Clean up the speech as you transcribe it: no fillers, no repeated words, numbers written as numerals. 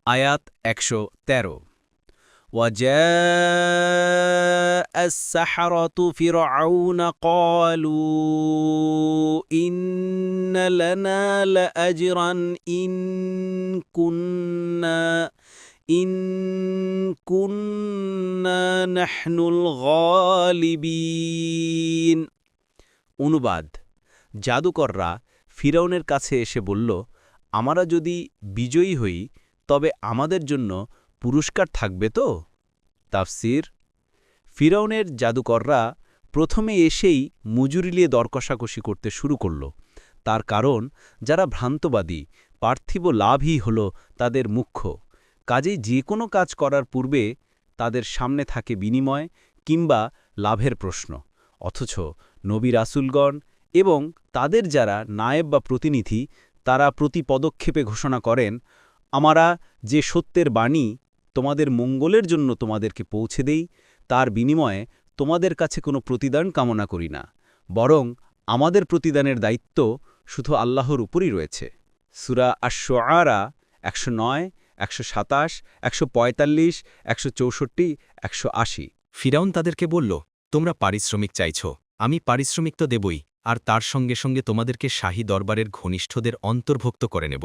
আয়াত ১১৩ وَجَاءَ السَّحَرَةُ فِرْعَوْنَ قَالُوا إِنَّ لَنَا لَأَجْرًا إِن كُنَّا نَحْنُ الْغَالِبِينَ। অনুবাদ: জাদুকররা ফিরআউনের কাছে এসে বলল, আমরা যদি বিজয়ী হই তবে আমাদের জন্য পুরস্কার থাকবে তো? তাফসীর: ফিরআউনের জাদুকররা প্রথমে এসেই মজুরি নিয়ে দরকষাকষি করতে শুরু করল। তার কারণ, যারা ভ্রান্তবাদী, পার্থিব লাভই হল তাদের মুখ্য। কাজেই যে কোনো কাজ করার পূর্বে তাদের সামনে থাকে বিনিময় কিংবা লাভের প্রশ্ন। অথচ নবী রাসূলগণ এবং তাদের যারা নায়েব বা প্রতিনিধি, তারা প্রতি পদক্ষেপে ঘোষণা করেন, আমরা যে সত্যের বাণী তোমাদের মঙ্গলের জন্য তোমাদেরকে পৌঁছে দেই, তার বিনিময়ে তোমাদের কাছে কোনো প্রতিদান কামনা করি না, বরং আমাদের প্রতিদানের দায়িত্ব শুধু আল্লাহর উপরই রয়েছে। সূরা আশ-শুআরা ১০৯, ১২৭, ১৪৫, ১৬৪, ১৮০। ফিরআউন তাদেরকে বলল, তোমরা পারিশ্রমিক চাইছ, আমি পারিশ্রমিক তো দেবই, আর তার সঙ্গে সঙ্গে তোমাদেরকে শাহী দরবারের ঘনিষ্ঠদের অন্তর্ভুক্ত করে নেব।